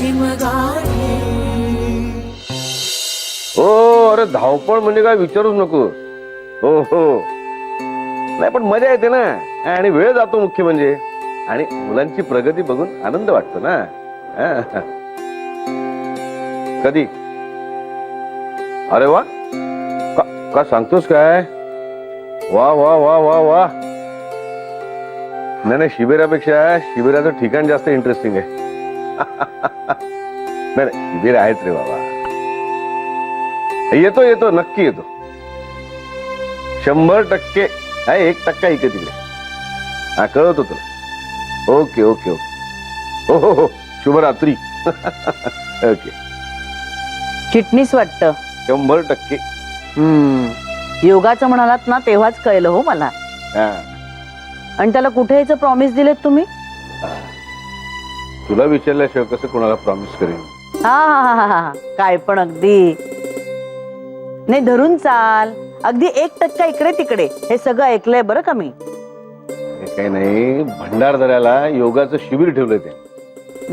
शिमगाडी। हो अरे धावपळ म्हणजे काय विचारूच नको। हो हो नाही पण मजा येते ना आणि वेळ जातो मुख्य म्हणजे आणि मुलांची प्रगती बघून आनंद वाटतो ना। कधी अरे वा का सांगतोस काय? वा वा वा वा वा नाही शिबिरापेक्षा शिबिराचं ठिकाण जास्त इंटरेस्टिंग आहे। नाही शिबिर आहेच रे बाबा। येतो येतो नक्की येतो 100%। 1% इकडे तिकडे हा कळवतो तुला। ओके ओके ओके हो हो हो शुभरात्री। ओके चिटणीस वाटतं 100%। योगाचं म्हणालात ना तेव्हाच कळलं हो मला। आणि त्याला कुठे यायचं प्रॉमिस दिलेत तुम्ही? तुला विचारल्याशिवाय कसं कोणाला प्रॉमिस करेन? हा काय पण अगदी नाही धरून चाल। अगदी 1% इकडे तिकडे हे सगळं ऐकलंय बरं का मी। काही नाही भंडारदऱ्याला योगाचं शिबिर ठेवलंय ते।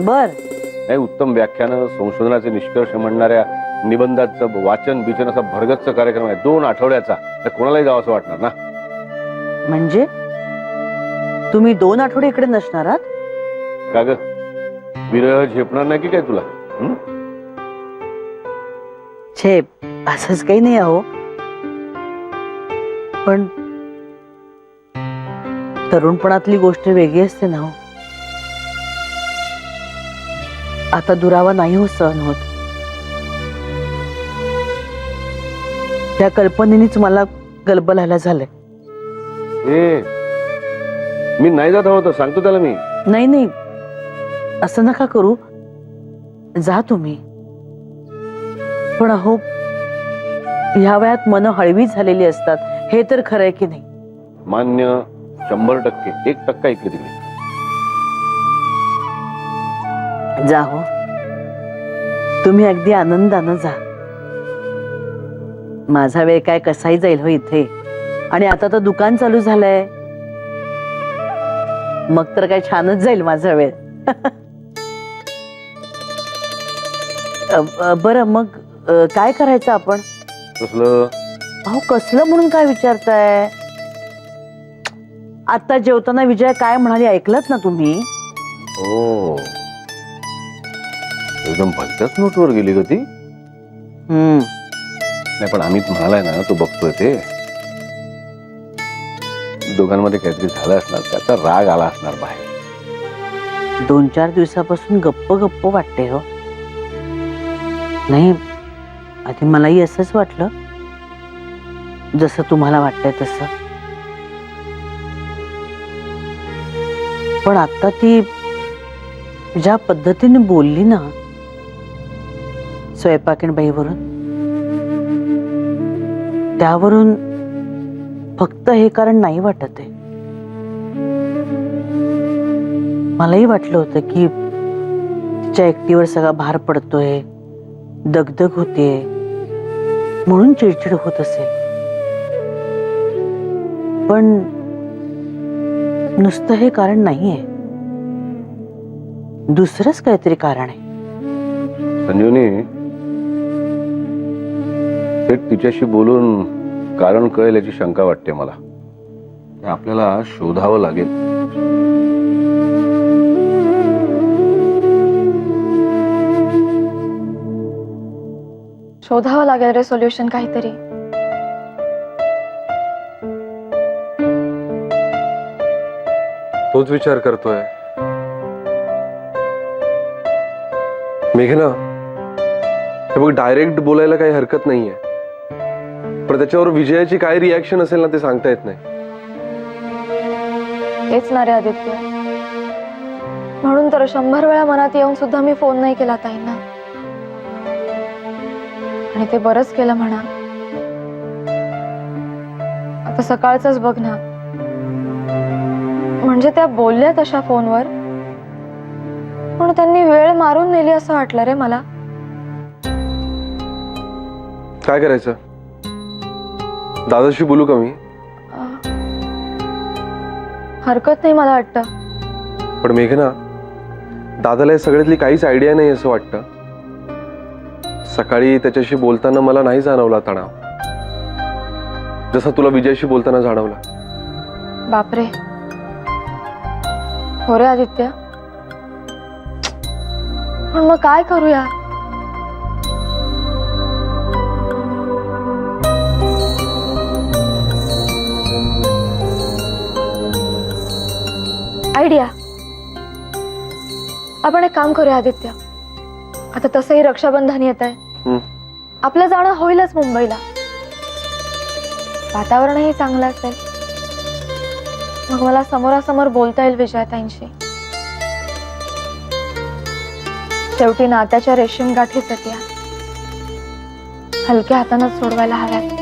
बर नाही उत्तम व्याख्यानं संशोधनाचे निष्कर्ष म्हणणाऱ्या निबंधाचं वाचन बिचन असा भरगच्च कार्यक्रम आहे 2 आठवड्याचा। तर कोणालाही जावं असं वाटणार ना। म्हणजे तुम्ही 2 आठवडे इकडे नसणार आहात? का ग विरह झेपणार नाही की काय तुला? छे असंच काही नाही अहो पण तरुणपणातली गोष्ट वेगळी असते ना हो। आता दुरावा नाही हो सहन होत। त्या कल्पनेनेच मला गलबलायला झालंय। मी नाही जात हवं तर सांगतो त्याला मी। नाही नाही असं नका करू जा तुम्ही। पण अहो ह्या वयात मन हळवी झालेली असतात हे तर खरंय की नाही? मान्य 100%। 1% इकडे तिकडे जा हो तुम्ही अगदी आनंदानं जा। माझा वेळ काय कसाही जाईल हो इथे। आणि आता तर दुकान चालू झालंय मग तर काय छानच जाईल माझा वेळ। बरं मग काय करायचं आपण? कसलं? अहो कसलं म्हणून काय विचारताय? आता जेवताना विजया काय म्हणाली ऐकलत ना तुम्ही? हो एकदम भलत्याच नोटवर गेली ग ती। नाही पण अमित म्हणालाय ना तू बघतोय ते दोघांमध्ये काहीतरी झालं असणार त्याचा राग आला असणार बाहेर। 2-4 दिवसापासून गप्प गप्प वाटते हो। नाही आधी मलाही असंच वाटलं जसं तुम्हाला वाटतंय तसं। पण आता ती ज्या पद्धतीने बोलली ना स्वयंपाकीणबाईवरून त्यावरून फक्त हे कारण नाही वाटत आहे। मलाही वाटलं होतं की तिच्या एकटीवर सगळा भार पडतोय दगदग होते म्हणून चिडचिड होत असेल। पण नुसतं हे कारण नाहीये दुसरंच काहीतरी कारण आहे। संजीवनी थेट तिच्याशी बोलून कारण कळेल याची शंका वाटते मला। आपल्याला शोधावं लागेल। शोधावं लागेल रे सोल्युशन काहीतरी। तोच विचार करतोय मेघना। हे बघ डायरेक्ट बोलायला काही हरकत नाहीये पण त्याच्यावर विजयाची काय रिॲक्शन असेल ना ते सांगता येत नाही। तेच ना रे आदित्य म्हणून तर 100 वेळा मनात येऊन सुद्धा मी फोन नाही केला ताईंना। आणि ते बरंच केलं म्हणा। आता सकाळचंच बघ ना म्हणजे त्या बोलल्या तशा फोनवर पण त्यांनी वेळ मारून नेली असं वाटलं रे मला। काय करायचं? दादाशी बोलू का मी? हरकत नाही मला वाटतं। पण मेघना दादाला या सगळ्यातली काहीच आयडिया नाही असं वाटतं. सकाळी त्याच्याशी बोलताना मला नाही जाणवला तणाव, जसा तुला विजयशी बोलताना जाणवला. बापरे. हो रे आदित्य, पण मग काय करूया? आयडिया. आपण एक काम करूया आदित्य, आता तसंही रक्षाबंधन येत आहे, आपलं जाणं होईलच मुंबईला, वातावरणही चांगलं असेल, मग मला समोरासमोर बोलता येईल विजयाताईंशी. शेवटी नात्याच्या रेशीम गाठीच त्या हलक्या हातानंच सोडवायला हव्यात.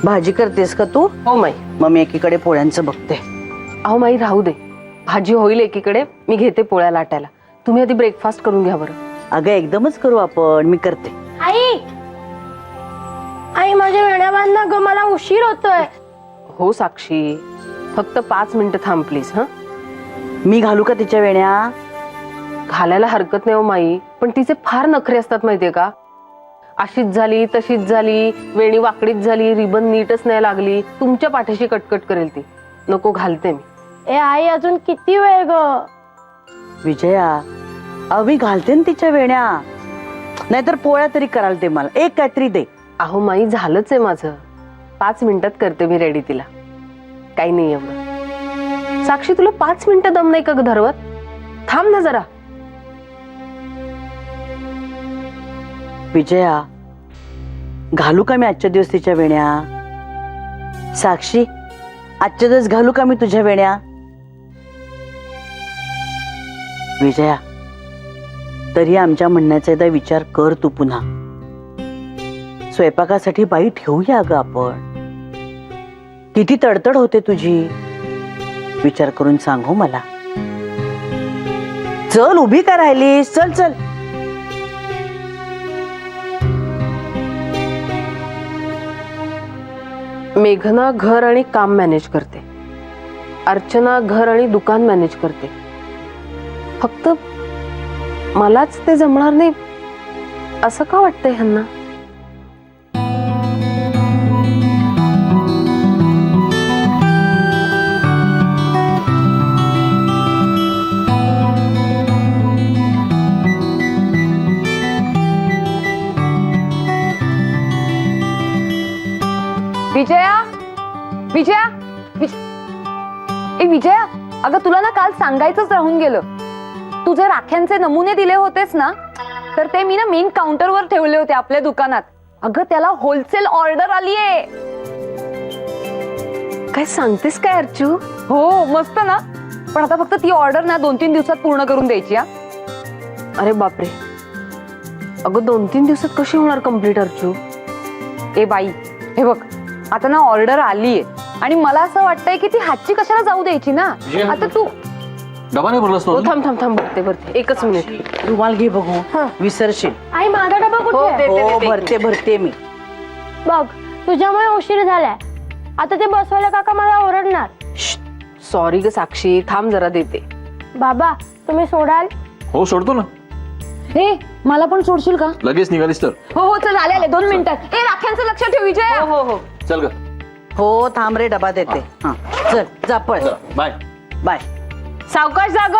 भाजी करतेस का तू? हो माई. मग मी एकीकडे पोळ्यांचं बघते. अहो माई राहू दे, भाजी होईल एकीकडे, मी घेते पोळ्या लाटायला. तुम्ही आधी ब्रेकफास्ट करून घ्या बरं. अगं एकदमच करू आपण, मी करते. आई आई माझ्या वेण्या ग, मला उशीर होतोय. हो साक्षी, फक्त 5 मिनिटं थांब प्लीज. हा, मी घालू का तिच्या वेण्या? घालायला हरकत नाही हो माई, पण तिचे फार नखरे असतात माहितीये का. अशीच झाली तशीच झाली, वेणी वाकडीच झाली, रिबन नीटच नाही लागली, तुमच्या पाठीशी कटकट करेल ती. नको, घालते मी. ए आई अजून किती वेळ ग? विजया, अवी घालते ना तिच्या वेण्या, नाहीतर पोळ्या तरी कराल ते मला. एक काहीतरी दे. अहो माई, झालंच आहे माझं. 5 मिनिटात करते मी रेडी तिला, काही नाही एवढं. साक्षी, तुला 5 मिनिटं दम नाही का ग धरवत? थांब ना जरा. विजया, घालू का मी आजच्या दिवस तिच्या वेण्या? साक्षी, आजच्या दिवस घालू का मी तुझ्या वेण्या? विजया, तरी आमच्या म्हणण्याचा एकदा विचार कर तू पुन्हा. स्वयंपाकासाठी बाई ठेवूया ग आपण. किती तडतड होते तुझी, विचार करून सांग हो मला. चल, उभी का राहिलीस? चल चल. मेघना घर आणि काम मॅनेज करते, अर्चना घर आणि दुकान मॅनेज करते. फक्त मलाच ते जमणार नाही असं का वाटतंय ह्यांना? विजया विजया, अगं तुला ना काल सांगायचंच राहून गेलं. तुझे राख्यांचे नमुने दिले होतेस ना, तर ते मी ना मेन काउंटरवर ठेवले होते आपल्या दुकानात. अगं त्याला होलसेल ऑर्डर आलीये. काय सांगतेस काय अर्चू? हो मस्त ना. पण आता फक्त ती ऑर्डर ना 2-3 दिवसात पूर्ण करून द्यायची. हा अरे बापरे, अगं 2-3 दिवसात कशी होणार कम्प्लीट अर्चू? ए बाई, हे बघ आता ना ऑर्डर आलीये आणि मला असं वाटतंय की ती हातची कशाला जाऊ द्यायची ना. आता तू डबा नाही भरलास हो थांब थांब थांब, भरते एकच मिनिट. रुमाल घे बघू, विसरशील. आई माझा डबा कुठे आहे? हो भरते मी. बघ तुझ्यामुळे उशीर झालाय. आता ते बसवायला काका मला ओरडणार. सॉरी ग साक्षी, थांब जरा देते. बाबा तुम्ही सोडाल? हो सोडतो ना. हे मला पण सोडशील का? लगेच निघालीस तर. हो हो चल, आले 2 मिनिटात. ए राख्यांचं लक्ष ठेव विजया. हो हो चल ग. हो थांब रे, डबा देते. हा चल जा पळ. बाय. बाय. सावकाश जाग.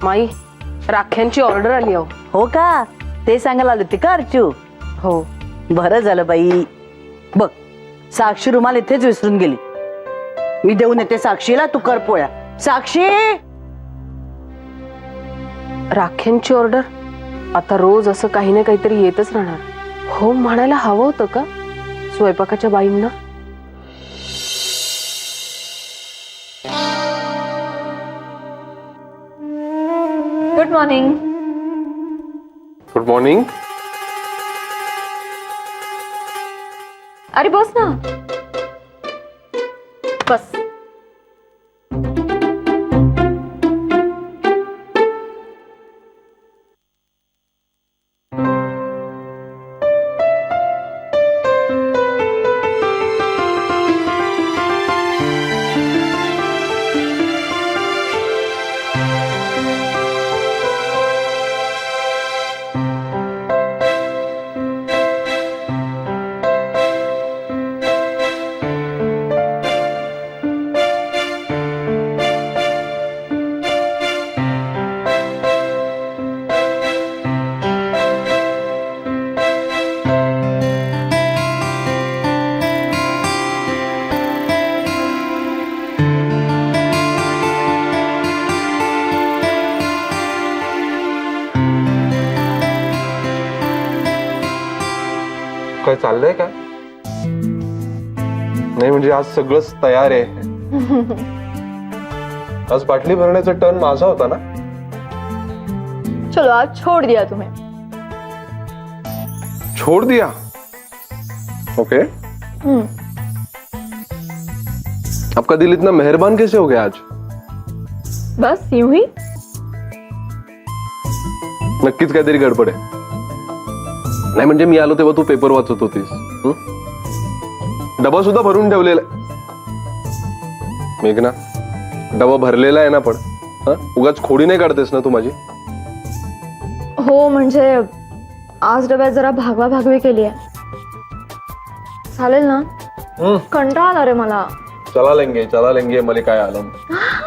माई, राख्यांची ऑर्डर आली अहो. हो का, ते सांगायला आली होती का अर्चू? हो. बरं झालं बाई. बघ साक्षी रुमाल इथेच विसरून गेली. मी देऊन येते साक्षीला, तू कर पोळ्या. साक्षी, राख्यांची ऑर्डर आता रोज असं काही ना काहीतरी येतच राहणार. हो म्हणायला हवं होतं का स्वयंपाकाच्या बाईंना? Good morning. Good morning. अरे बस ना. बस. काय चाललंय का? नाही म्हणजे आज सगळंच तयार आहे. आज बाटली भरण्याचा टर्न माझा होता ना. चलो आज छोड़ दिया तुम्हें. छोड़ दिया. ओके. आपका दिल इतना मेहरबान कैसे हो गया आज? बस यूं ही. नक्कीच काहीतरी गडबड आहे. नाही म्हणजे मी आलो तेव्हा तू पेपर वाचत होतीस. डबा सुद्धा भरून ठेवलेला मेघना. डबा भरलेला आहे ना पण. उगाच खोडी नाही काढतेस ना तू माझी? हो म्हणजे आज डब्यात जरा भागवा भागवी केली आहे. चालेल ना? कंटाळा आला रे मला. चला लेंगे मला काय आलं.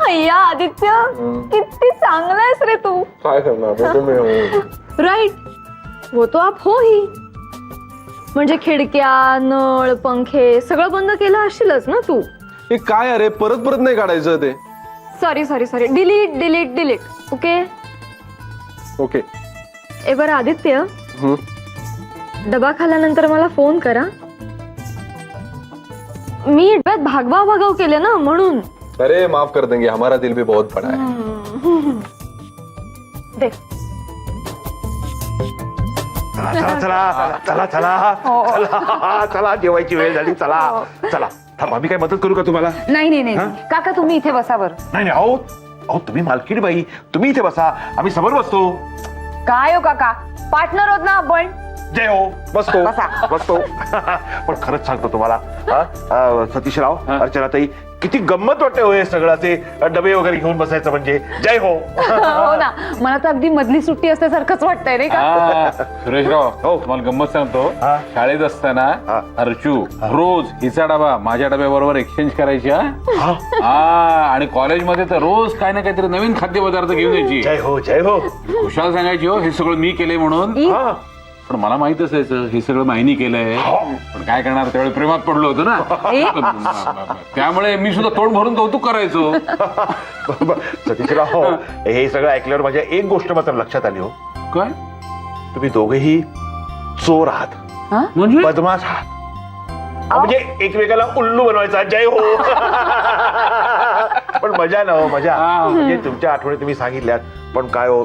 अय्या आदित्य, किती चांगला आहेस रे तू. काय करणार. राईट, वो तो आप हो ही. म्हणजे खिडक्या, नळ, पंखे सगळं बंद केलं असशीलच ना तू. हे काय अरे, परत नाही काढायचं ते. Sorry delete. Okay okay. ए बरं आदित्य, डबा खाल्यानंतर मला फोन करा. मी डब्यात भागवा भागव केले ना म्हणून. अरे माफ कर देंगे, हमारा दिल भी बहुत बड़ा है. देख चला जेवायची वेळ झाली. चला चला थांबा, मी काय मदत करू का तुम्हाला? नाही काका तुम्ही इथे बसावर. नाही अहो तुम्ही मालकीण बाई, तुम्ही इथे बसा, आम्ही समोर बसतो. काय हो काका, पार्टनर होत ना आपण. जय हो. बसतो पण खरंच सांगतो तुम्हाला, सतीशराव, अर्चनाताई, किती गंमत वाटते हो हे सगळं, ते डबे वगैरे घेऊन बसायचं म्हणजे. जय हो. हो ना, मला तर अगदी मधली सुट्टी असल्यासारखंच वाटतंय रे का. सुरेशराव, तुम्हाला गंमत सांगतो. शाळेत असताना अर्चू रोज हिचा डबा माझ्या डब्याबरोबर एक्सचेंज करायची. आणि कॉलेजमध्ये तर रोज काय ना काहीतरी नवीन खाद्यपदार्थ घेऊन यायची. जय हो. खुशाल सांगायची हो हे सगळं मी केले म्हणून. पण मला माहित असायचं हे सगळं माहिनी केलंय, पण काय करणार त्यावेळी प्रेमात पडलो होतो ना, त्यामुळे मी सुद्धा तोंड भरून कौतुक करायचो. सतीशराव, हे सगळं ऐकल्यावर माझ्या एक गोष्ट मात्र लक्षात आली हो. काय तुम्ही दोघेही चोर आहात, म्हणजे बदमाश आहात. म्हणजे एकमेकाला उल्लू बनवायचा. जय हो. पण मजा ना हो, मजा. म्हणजे तुमच्या आठवणी तुम्ही सांगितल्यात, पण काय हो,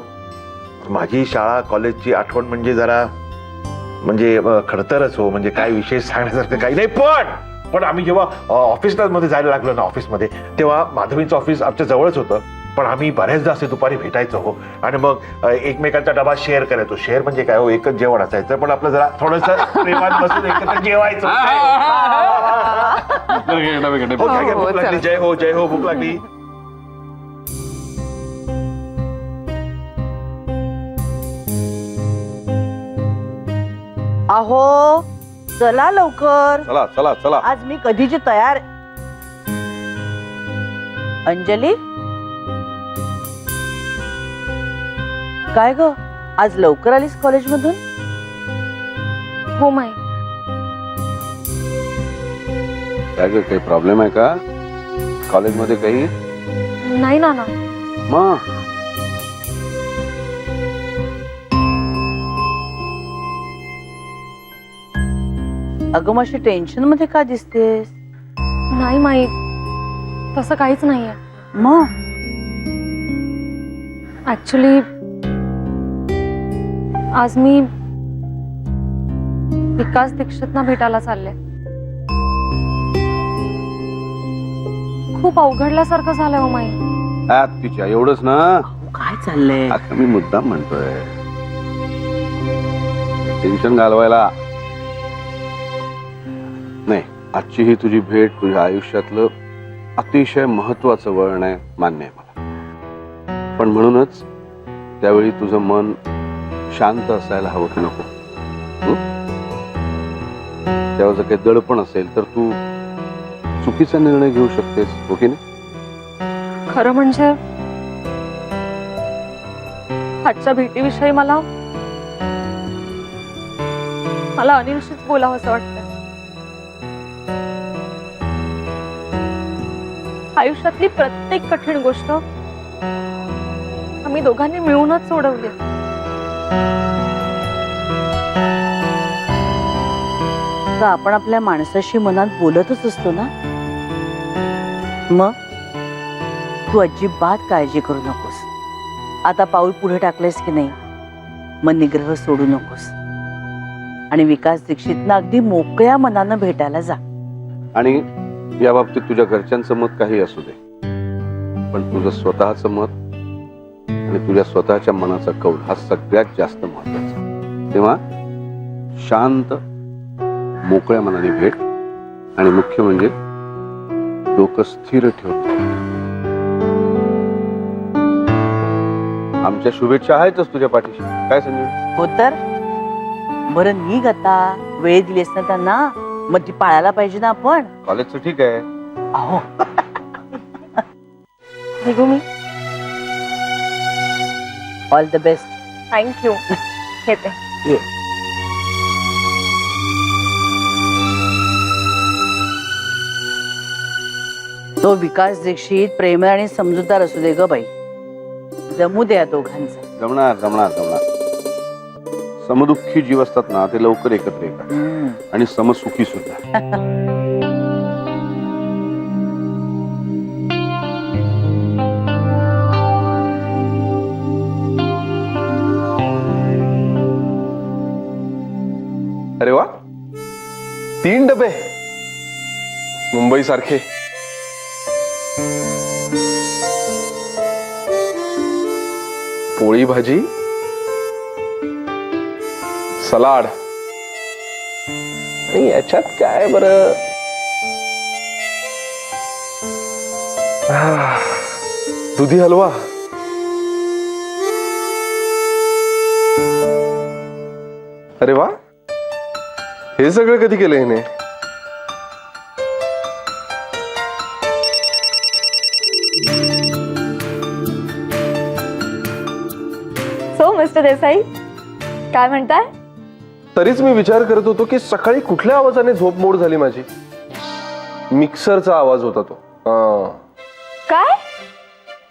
माझी शाळा कॉलेजची आठवण म्हणजे जरा म्हणजे खडतरच हो. म्हणजे काय विशेष सांगण्यासारखं काही नाही. पण आम्ही जेव्हा ऑफिसला मध्ये जायला लागलो ना, ऑफिसमध्ये, तेव्हा माधवींचं ऑफिस आमच्या जवळच होतं. पण आम्ही बऱ्याचदा असे दुपारी भेटायचो हो, आणि मग एकमेकांचा डबा शेअर करायचो. शेअर म्हणजे काय हो, एकच जेवण असायचं, पण आपलं जरा थोडंसं प्रेमात बसून एकत्र जेवायचं. भूक लागली. जय हो, जय हो. भूक लागली. अहो चला लवकर, चला चला चला. आज मी कधीची तयार. अंजली, काय ग आज लवकर आलीस कॉलेजमधून? हो माई. काय ग, काही प्रॉब्लेम आहे का कॉलेजमध्ये काही? नाही ना. मग अगं मग टेन्शन मध्ये का दिसतेस? नाही माई, तसं काहीच नाहीये. मग ऍक्च्युली आज मी विकास दीक्षितना भेटायला चालले. खूप अवघडल्यासारखं झालंय हो माई. तिच्या एवढंच ना? काय चाललंय? आता मी मुद्दाम म्हणतोय, टेन्शन घालवायला नाही. आजची ही तुझी भेट तुझ्या आयुष्यातलं अतिशय महत्वाचं वळण आहे, मान्य आहे मला. पण म्हणूनच त्यावेळी तुझं मन शांत असायला हवं की नको? तेव्हा जर काही दडपण असेल तर तू चुकीचा निर्णय घेऊ शकतेस, हो की नाही? खरं म्हणजे आजच्या भेटीविषयी मला अनिलशीच बोलावं असं वाटतं. आयुष्यातली प्रत्येक कठीण गोष्ट आम्ही दोघांनी मिळूनच सोडवली. का आपण आपल्या माणसाशी मनात बोलतच असतो ना? मग तू अजिबात काळजी करू नकोस. आता पाऊल पुढे टाकलेस की नाही, मग निग्रह सोडू नकोस आणि विकास दीक्षितना अगदी मोकळ्या मनानं भेटायला जा. आणि या बाबतीत तुझ्या घरच्यांचं मत काही असू दे, पण तुझं स्वतःचं मत आणि तुझ्या स्वतःच्या मनाचा कौल हा सगळ्यात जास्त महत्वाचा. तेव्हा शांत मोकळ्या मनाने भेट, आणि मुख्य म्हणजे डोकं स्थिर ठेव. आमच्या शुभेच्छा आहेतच तुझ्या पाठीशी. काय संजय? हो तर बरं, निघ आता. वेळ दिलीस ना त्यांना, मग ती पाळायला पाहिजे ना आपण. कॉलेजचं ठीक आहे. अहो निघू मी. All the best. थँक्यू. येते. ये. तो विकास दीक्षित प्रेमळ आणि समजूतदार असू दे ग बाई. जमू दे या दोघांचं. जमणार जमणार जमणार. समदुःखी जीव असतात ना, ते लवकर एकत्र येतात, आणि समसुखी सुद्धा. अरे वा, 3 डबे मुंबई सारखे. पोळी भाजी, सलाड, आणि याच्यात काय बरं? दुधी हलवा. अरे वा, हे सगळं कधी केलं हिने? सो मिस्टर देसाई, काय म्हणताय? तरीच मी विचार करत होतो की सकाळी कुठल्या आवाजाने झोप मोड झाली माझी. मिक्सरचा आवाज होता तो. काय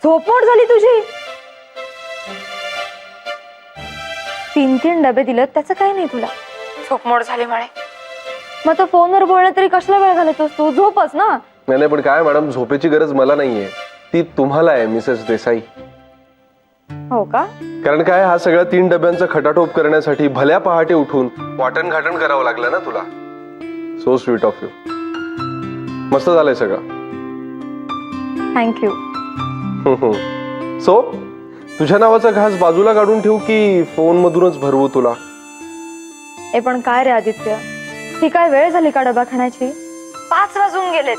झोपमोड झाली तुझी? 3 डबे दिलेत त्याचं काही नाही तुला. झोपमोड झाली म्हणे. मग तर फोनवर बोलणं तरी कशाला वेळ घालतोस तू? झोपच ना. नाही पण काय मॅडम, झोपेची गरज मला नाहीये, ती तुम्हाला आहे मिसेस देसाई. हो का? कारण काय, हा सगळ्या 3 डब्यांचा खटाटोप करण्यासाठी भल्या पहाटे उठून वाटण घाटण करावं लागलं ना तुला. So sweet of you. मस्त झालंय सगळं. थँक्यू. सो तुझ्या नावाचा घास बाजूला काढून ठेवू की फोन मधूनच भरवू तुला? ए पण काय रे आदित्य, ही काय वेळ झाली का डबा खाण्याची? 5 वाजून गेलेत.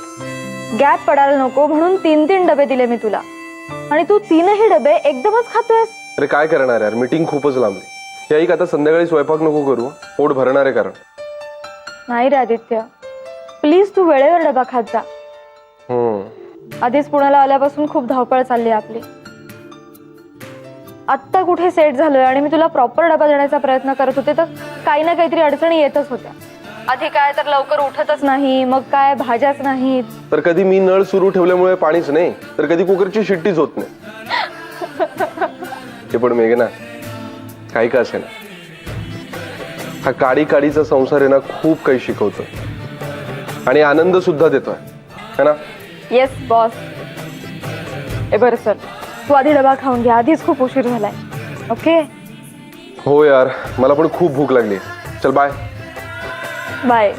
गॅप पडायला नको म्हणून 3 डबे दिले मी तुला, आणि तू 3ही डबे एकदमच खातोयस. अरे काय करणार यार, मीटिंग खूपच लांबली. या आता संध्याकाळी स्वयंपाक नको करू, पोट भरणार आहे. कारण नाही रे आदित्य, प्लीज तू वेळेवर डबा खात जा. आधीच पुण्याला आल्यापासून खूप धावपळ चालली आहे आपली. आत्ता कुठे सेट झालोय आणि मी तुला प्रॉपर डबा देण्याचा प्रयत्न करत होते तर काही ना काहीतरी अडचणी येतच होत्या. आधी काय तर लवकर उठतच नाही, मग काय भाज्याच नाहीत, तर कधी मी नळ सुरू ठेवल्यामुळे पाणीच नाही, तर कधी कुकरची शिट्टीच होत नाही. ते पण मेघना, काही का असे ना, हा काडी काडीचा संसार आहे ना, खूप काही शिकवतोय आणि आनंद सुद्धा देतोय, है ना? Yes boss. ए बरं सर, तू आधी डबा खाऊन घ्या, आधीच खूप उशीर झालाय. ओके हो यार, मला पण खूप भूक लागली. चल बाय. बाय.